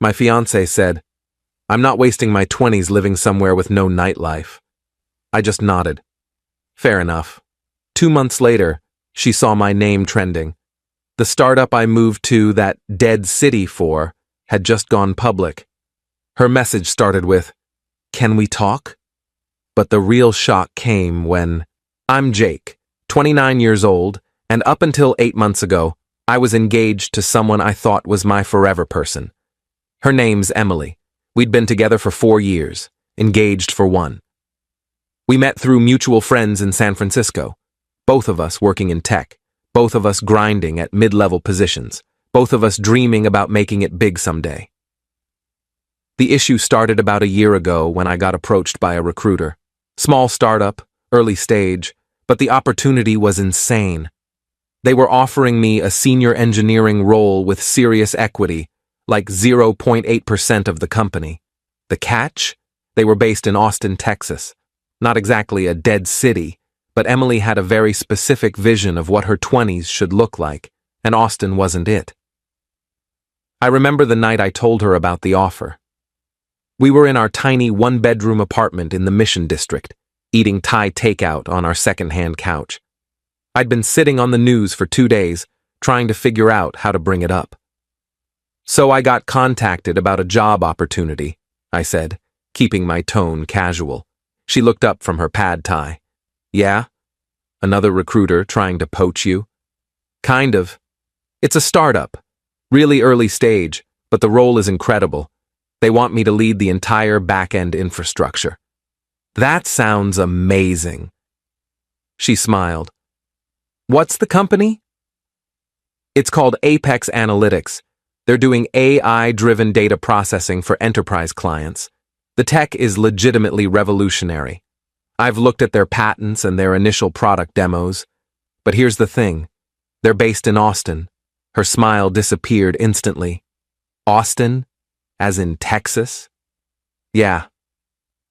My fiancée said, "I'm not wasting my 20s living somewhere with no nightlife." I just nodded. Fair enough. 2 months later, she saw my name trending. The startup I moved to that dead city for had just gone public. Her message started with, "Can we talk?" But the real shock came when I'm Jake, 29 years old, and up until 8 months ago, I was engaged to someone I thought was my forever person. Her name's Emily. We'd been together for 4 years, engaged for 1. We met through mutual friends in San Francisco, both of us working in tech, both of us grinding at mid-level positions, both of us dreaming about making it big someday. The issue started about a year ago when I got approached by a recruiter. Small startup, early stage, but the opportunity was insane. They were offering me a senior engineering role with serious equity, like 0.8% of the company. The catch? They were based in Austin, Texas. Not exactly a dead city, but Emily had a very specific vision of what her 20s should look like, and Austin wasn't it. I remember the night I told her about the offer. We were in our tiny one-bedroom apartment in the Mission District, eating Thai takeout on our second-hand couch. I'd been sitting on the news for 2 days, trying to figure out how to bring it up. "So I got contacted about a job opportunity," I said, keeping my tone casual. She looked up from her pad thai. "Yeah? Another recruiter trying to poach you?" "Kind of. It's a startup. Really early stage, but the role is incredible. They want me to lead the entire back-end infrastructure." "That sounds amazing." She smiled. "What's the company?" "It's called Apex Analytics. They're doing AI-driven data processing for enterprise clients. The tech is legitimately revolutionary. I've looked at their patents and their initial product demos. But here's the thing. They're based in Austin." Her smile disappeared instantly. "Austin? As in Texas?" "Yeah.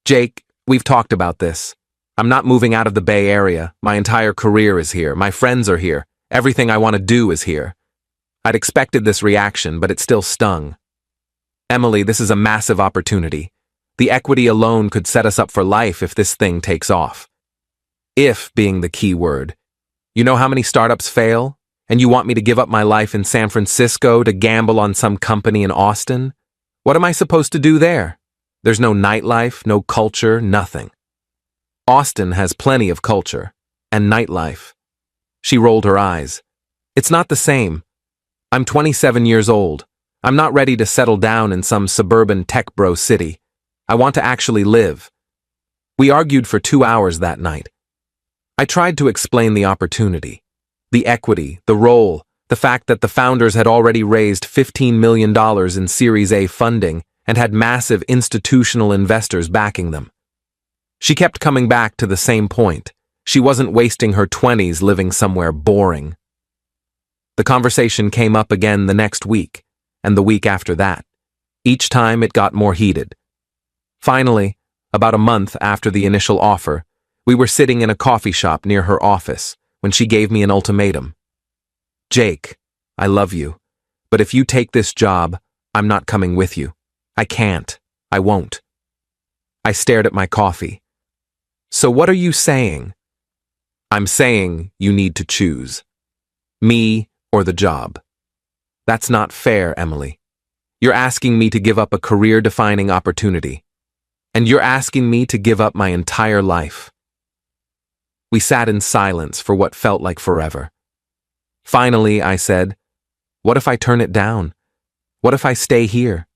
Jake, we've talked about this. I'm not moving out of the Bay Area. My entire career is here. My friends are here. Everything I want to do is here." I'd expected this reaction, but it still stung. "Emily, this is a massive opportunity. The equity alone could set us up for life if this thing takes off." If being the key word. You know how many startups fail? And you want me to give up my life in San Francisco to gamble on some company in Austin? What am I supposed to do there? There's no nightlife, no culture, nothing. Austin has plenty of culture and nightlife. She rolled her eyes. "It's not the same. I'm 27 years old. I'm not ready to settle down in some suburban tech bro city. I want to actually live." We argued for 2 hours that night. I tried to explain the opportunity, the equity, the role, the fact that the founders had already raised $15 million in Series A funding and had massive institutional investors backing them. She kept coming back to the same point. She wasn't wasting her 20s living somewhere boring. The conversation came up again the next week, and the week after that. Each time it got more heated. Finally, about a month after the initial offer, we were sitting in a coffee shop near her office when she gave me an ultimatum. "Jake, I love you, but if you take this job, I'm not coming with you. I can't. I won't." I stared at my coffee. "So what are you saying?" "I'm saying you need to choose. Me or the job. That's not fair, Emily. You're asking me to give up a career-defining opportunity. And you're asking me to give up my entire life." We sat in silence for what felt like forever. Finally, I said, "What if I turn it down? What if I stay here?"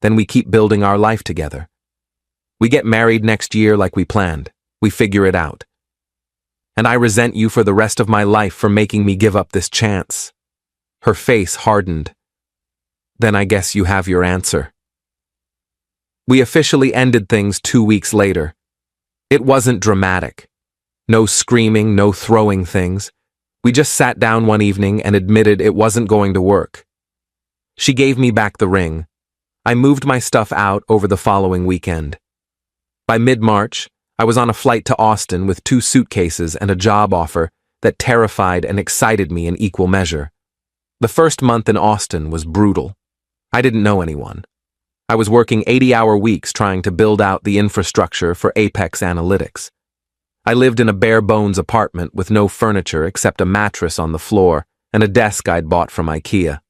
"Then we keep building our life together. We get married next year like we planned. We figure it out. And I resent you for the rest of my life for making me give up this chance." Her face hardened. "Then I guess you have your answer." We officially ended things 2 weeks later. It wasn't dramatic. No screaming, no throwing things. We just sat down one evening and admitted it wasn't going to work. She gave me back the ring. I moved my stuff out over the following weekend. By mid-March, I was on a flight to Austin with 2 suitcases and a job offer that terrified and excited me in equal measure. The first month in Austin was brutal. I didn't know anyone. I was working 80-hour weeks trying to build out the infrastructure for Apex Analytics. I lived in a bare-bones apartment with no furniture except a mattress on the floor and a desk I'd bought from IKEA.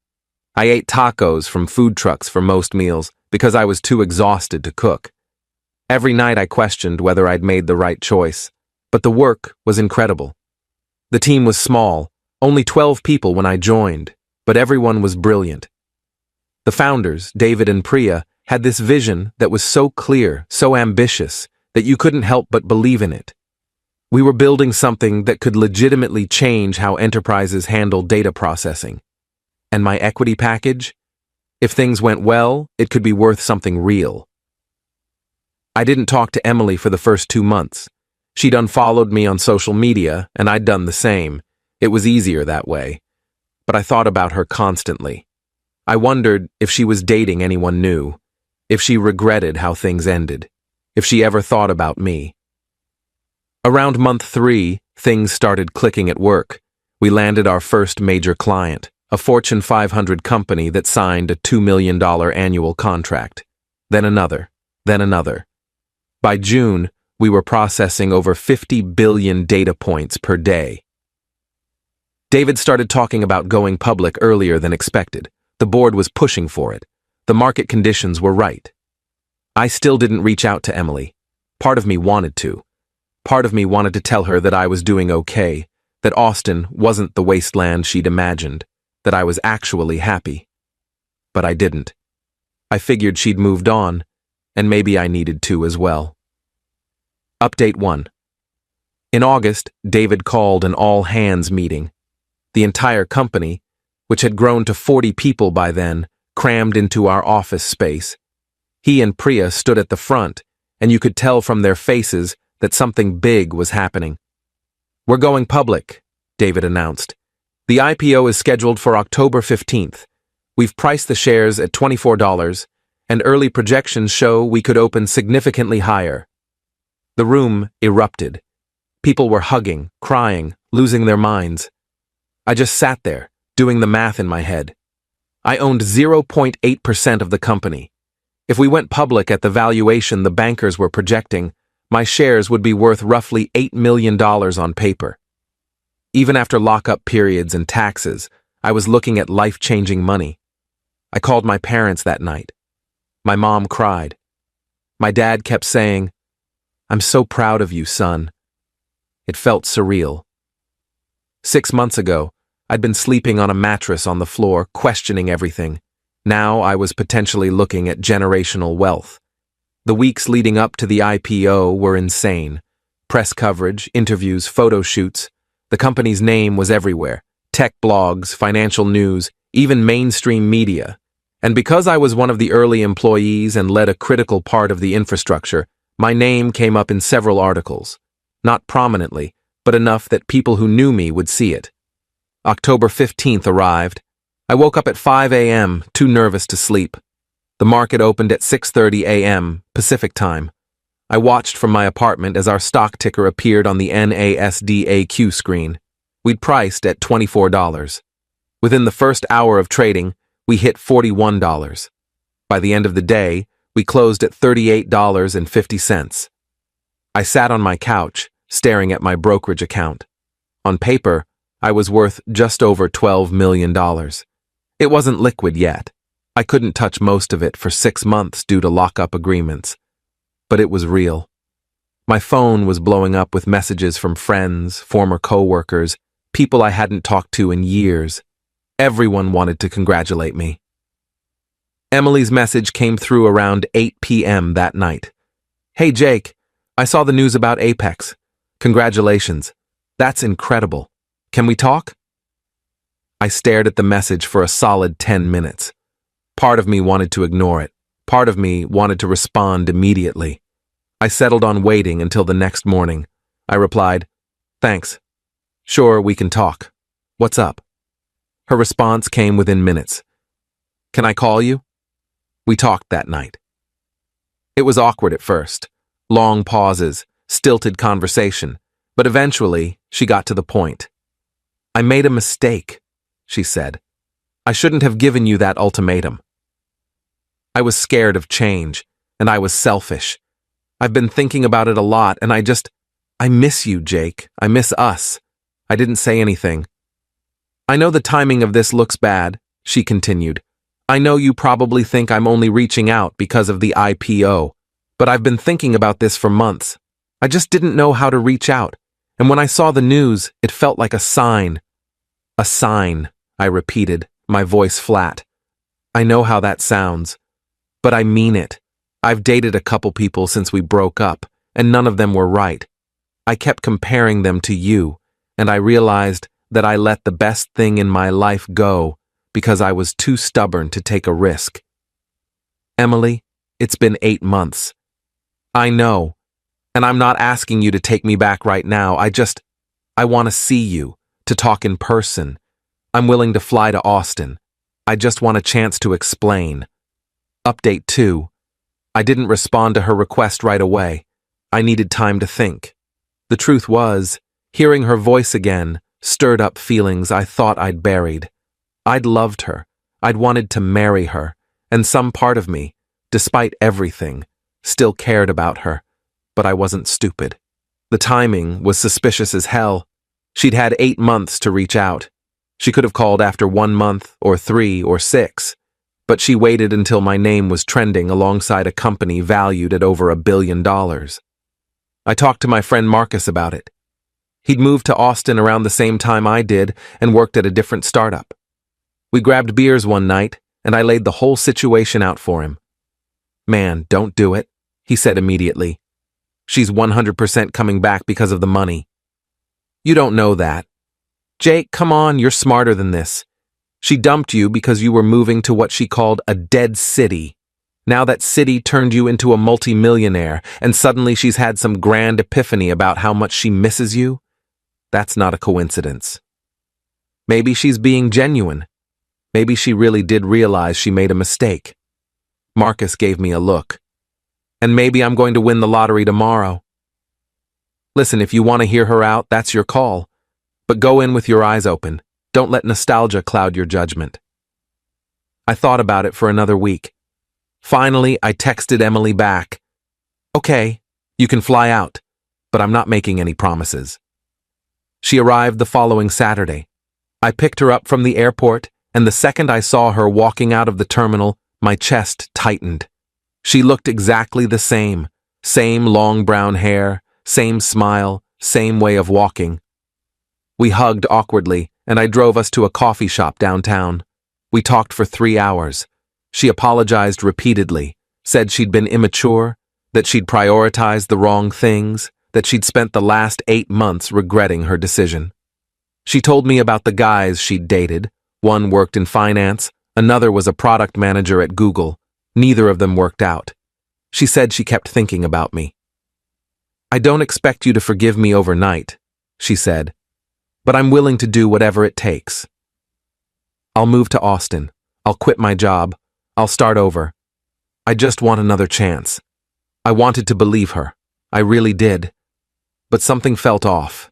I ate tacos from food trucks for most meals because I was too exhausted to cook. Every night I questioned whether I'd made the right choice, but the work was incredible. The team was small, only 12 people when I joined, but everyone was brilliant. The founders, David and Priya, had this vision that was so clear, so ambitious, that you couldn't help but believe in it. We were building something that could legitimately change how enterprises handle data processing. And my equity package? If things went well, it could be worth something real. I didn't talk to Emily for the first 2 months. She'd unfollowed me on social media, and I'd done the same. It was easier that way. But I thought about her constantly. I wondered if she was dating anyone new, if she regretted how things ended, if she ever thought about me. Around month 3, things started clicking at work. We landed our first major client, a Fortune 500 company that signed a $2 million annual contract. Then another, then another. By June, we were processing over 50 billion data points per day. David started talking about going public earlier than expected. The board was pushing for it. The market conditions were right. I still didn't reach out to Emily. Part of me wanted to. Part of me wanted to tell her that I was doing okay, that Austin wasn't the wasteland she'd imagined, that I was actually happy. But I didn't. I figured she'd moved on, and maybe I needed to as well. Update 1. In August, David called an all-hands meeting. The entire company, which had grown to 40 people by then, crammed into our office space. He and Priya stood at the front, and you could tell from their faces that something big was happening. "We're going public," David announced. "The IPO is scheduled for October 15th. We've priced the shares at $24, and early projections show we could open significantly higher." The room erupted. People were hugging, crying, losing their minds. I just sat there, doing the math in my head. I owned 0.8% of the company. If we went public at the valuation the bankers were projecting, my shares would be worth roughly $8 million on paper. Even after lockup periods and taxes, I was looking at life-changing money. I called my parents that night. My mom cried. My dad kept saying, "I'm so proud of you, son." It felt surreal. 6 months ago, I'd been sleeping on a mattress on the floor, questioning everything. Now I was potentially looking at generational wealth. The weeks leading up to the IPO were insane. Press coverage, interviews, photo shoots. The company's name was everywhere. Tech blogs, financial news, even mainstream media. And because I was one of the early employees and led a critical part of the infrastructure, my name came up in several articles. Not prominently, but enough that people who knew me would see it. October 15th arrived. I woke up at 5 a.m., too nervous to sleep. The market opened at 6:30 a.m. Pacific time. I watched from my apartment as our stock ticker appeared on the NASDAQ screen. We'd priced at $24. Within the first hour of trading, we hit $41. By the end of the day, we closed at $38.50. I sat on my couch, staring at my brokerage account. On paper, I was worth just over $12 million. It wasn't liquid yet. I couldn't touch most of it for 6 months due to lockup agreements. But it was real. My phone was blowing up with messages from friends, former coworkers, people I hadn't talked to in years. Everyone wanted to congratulate me. Emily's message came through around 8 p.m. that night. "Hey Jake, I saw the news about Apex. Congratulations. That's incredible. Can we talk?" I stared at the message for a solid 10 minutes. Part of me wanted to ignore it. Part of me wanted to respond immediately. I settled on waiting until the next morning. I replied, "Thanks. Sure, we can talk. What's up?" Her response came within minutes. "Can I call you?" We talked that night. It was awkward at first. Long pauses, stilted conversation, but eventually she got to the point. "I made a mistake," she said. "I shouldn't have given you that ultimatum." I was scared of change, and I was selfish. I've been thinking about it a lot, and I miss you, Jake. I miss us. I didn't say anything. I know the timing of this looks bad, she continued. I know you probably think I'm only reaching out because of the IPO, but I've been thinking about this for months. I just didn't know how to reach out, and when I saw the news, it felt like a sign. A sign, I repeated, my voice flat. I know how that sounds, but I mean it. I've dated a couple people since we broke up, and none of them were right. I kept comparing them to you, and I realized that I let the best thing in my life go because I was too stubborn to take a risk. Emily, it's been 8 months. I know, and I'm not asking you to take me back right now. I want to see you, to talk in person. I'm willing to fly to Austin. I just want a chance to explain. Update 2. I didn't respond to her request right away. I needed time to think. The truth was, hearing her voice again stirred up feelings I thought I'd buried. I'd loved her. I'd wanted to marry her, and some part of me, despite everything, still cared about her, but I wasn't stupid. The timing was suspicious as hell. She'd had 8 months to reach out. She could have called after 1 month, or 3, or 6, but she waited until my name was trending alongside a company valued at over $1 billion. I talked to my friend Marcus about it. He'd moved to Austin around the same time I did and worked at a different startup. We grabbed beers one night, and I laid the whole situation out for him. Man, don't do it, he said immediately. She's 100% coming back because of the money. You don't know that. Jake, come on, you're smarter than this. She dumped you because you were moving to what she called a dead city. Now that city turned you into a multimillionaire, and suddenly she's had some grand epiphany about how much she misses you? That's not a coincidence. Maybe she's being genuine. Maybe she really did realize she made a mistake. Marcus gave me a look. And maybe I'm going to win the lottery tomorrow. Listen, if you want to hear her out, that's your call. But go in with your eyes open. Don't let nostalgia cloud your judgment. I thought about it for another week. Finally, I texted Emily back. Okay, you can fly out, but I'm not making any promises. She arrived the following Saturday. I picked her up from the airport, and the second I saw her walking out of the terminal, my chest tightened. She looked exactly the same long brown hair, same smile, same way of walking. We hugged awkwardly, and I drove us to a coffee shop downtown. We talked for 3 hours. She apologized repeatedly, said she'd been immature, that she'd prioritized the wrong things, that she'd spent the last 8 months regretting her decision. She told me about the guys she'd dated. One worked in finance, another was a product manager at Google. Neither of them worked out. She said she kept thinking about me. I don't expect you to forgive me overnight, she said, but I'm willing to do whatever it takes. I'll move to Austin. I'll quit my job. I'll start over. I just want another chance. I wanted to believe her. I really did. But something felt off.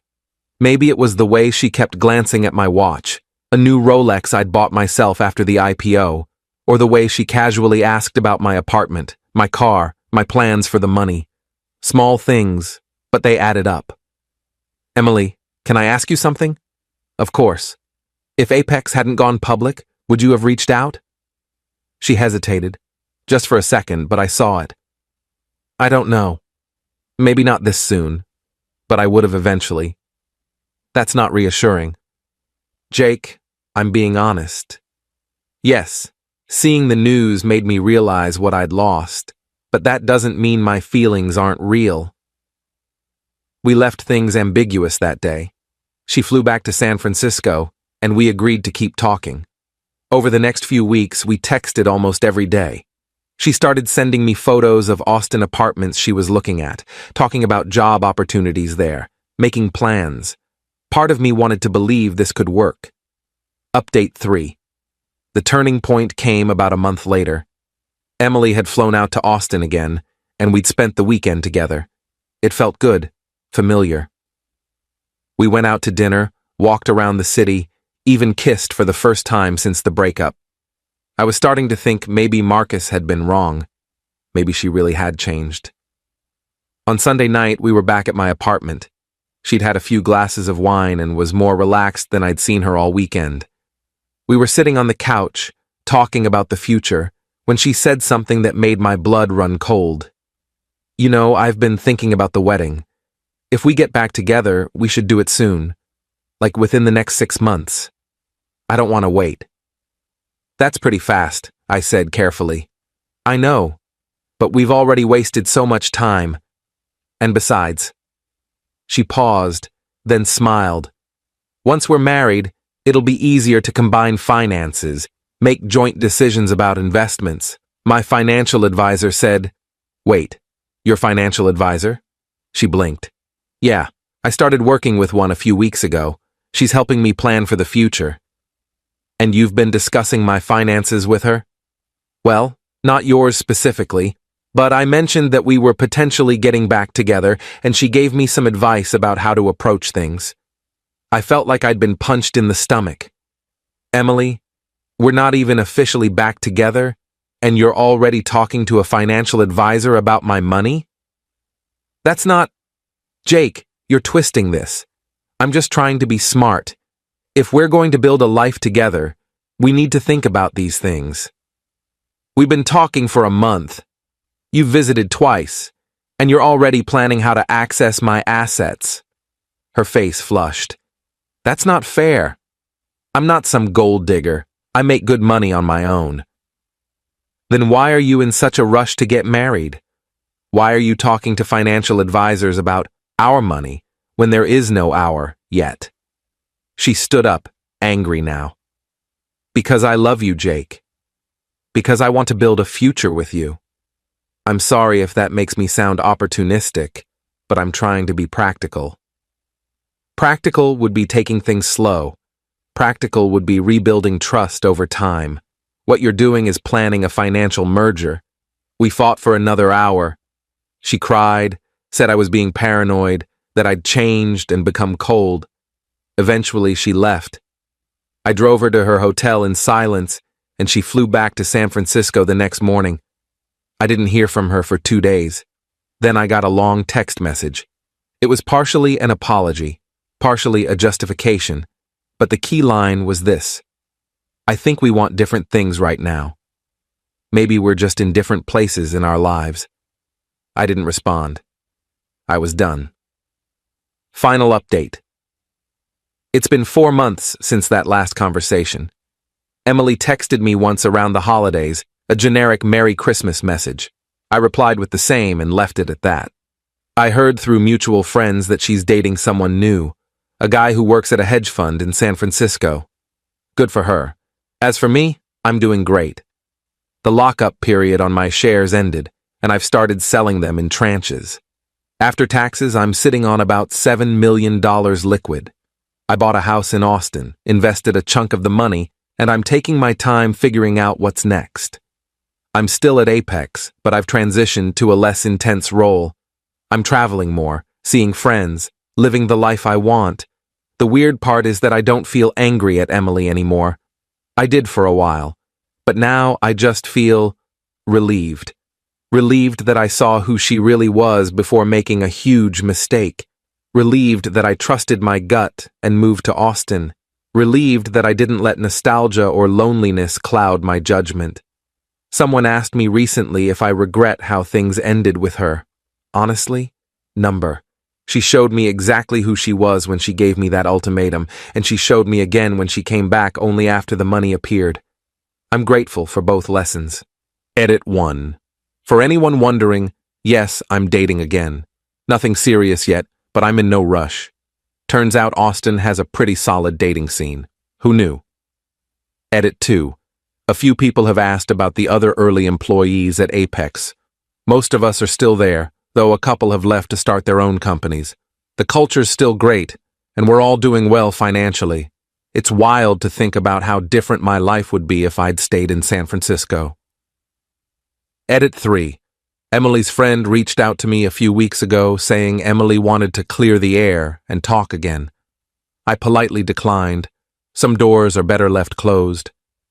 Maybe it was the way she kept glancing at my watch, a new Rolex I'd bought myself after the IPO, or the way she casually asked about my apartment, my car, my plans for the money. Small things, but they added up. Emily, can I ask you something? Of course. If Apex hadn't gone public, would you have reached out? She hesitated, just for a second, but I saw it. I don't know. Maybe not this soon, but I would have eventually. That's not reassuring. Jake, I'm being honest. Yes, seeing the news made me realize what I'd lost, but that doesn't mean my feelings aren't real. We left things ambiguous that day. She flew back to San Francisco, and we agreed to keep talking. Over the next few weeks, we texted almost every day. She started sending me photos of Austin apartments she was looking at, talking about job opportunities there, making plans. Part of me wanted to believe this could work. Update 3. The turning point came about a month later. Emily had flown out to Austin again, and we'd spent the weekend together. It felt good, familiar. We went out to dinner, walked around the city, even kissed for the first time since the breakup. I was starting to think maybe Marcus had been wrong. Maybe she really had changed. On Sunday night, we were back at my apartment. She'd had a few glasses of wine and was more relaxed than I'd seen her all weekend. We were sitting on the couch, talking about the future, when she said something that made my blood run cold. You know, I've been thinking about the wedding. If we get back together, we should do it soon. Like within the next 6 months. I don't want to wait. That's pretty fast, I said carefully. I know, but we've already wasted so much time. And besides. She paused, then smiled. Once we're married, it'll be easier to combine finances, make joint decisions about investments. My financial advisor said, Wait, your financial advisor? She blinked. Yeah, I started working with one a few weeks ago. She's helping me plan for the future. And you've been discussing my finances with her? Well, not yours specifically, but I mentioned that we were potentially getting back together, and she gave me some advice about how to approach things. I felt like I'd been punched in the stomach. Emily, we're not even officially back together, and you're already talking to a financial advisor about my money? That's not... Jake, you're twisting this. I'm just trying to be smart. If we're going to build a life together, we need to think about these things. We've been talking for a month. You've visited twice, and you're already planning how to access my assets. Her face flushed. That's not fair. I'm not some gold digger. I make good money on my own. Then why are you in such a rush to get married? Why are you talking to financial advisors about our money when there is no our yet? She stood up, angry now. Because I love you, Jake. Because I want to build a future with you. I'm sorry if that makes me sound opportunistic, but I'm trying to be practical. Practical would be taking things slow. Practical would be rebuilding trust over time. What you're doing is planning a financial merger. We fought for another hour. She cried, said I was being paranoid, that I'd changed and become cold. Eventually, she left. I drove her to her hotel in silence, and she flew back to San Francisco the next morning. I didn't hear from her for 2 days. Then I got a long text message. It was partially an apology, partially a justification, but the key line was this. I think we want different things right now. Maybe we're just in different places in our lives. I didn't respond. I was done. Final update. It's been 4 months since that last conversation. Emily texted me once around the holidays, a generic Merry Christmas message. I replied with the same and left it at that. I heard through mutual friends that she's dating someone new, a guy who works at a hedge fund in San Francisco. Good for her. As for me, I'm doing great. The lockup period on my shares ended, and I've started selling them in tranches. After taxes, I'm sitting on about $7 million liquid. I bought a house in Austin, invested a chunk of the money, and I'm taking my time figuring out what's next. I'm still at Apex, but I've transitioned to a less intense role. I'm traveling more, seeing friends, living the life I want. The weird part is that I don't feel angry at Emily anymore. I did for a while, but now I just feel relieved. Relieved that I saw who she really was before making a huge mistake. Relieved that I trusted my gut and moved to Austin. Relieved that I didn't let nostalgia or loneliness cloud my judgment. Someone asked me recently if I regret how things ended with her. Honestly, number. She showed me exactly who she was when she gave me that ultimatum, and she showed me again when she came back only after the money appeared. I'm grateful for both lessons. Edit 1. For anyone wondering, yes, I'm dating again. Nothing serious yet, but I'm in no rush. Turns out Austin has a pretty solid dating scene. Who knew? Edit 2. A few people have asked about the other early employees at Apex. Most of us are still there, though a couple have left to start their own companies. The culture's still great, and we're all doing well financially. It's wild to think about how different my life would be if I'd stayed in San Francisco. Edit 3. Emily's friend reached out to me a few weeks ago saying Emily wanted to clear the air and talk again. I politely declined. Some doors are better left closed.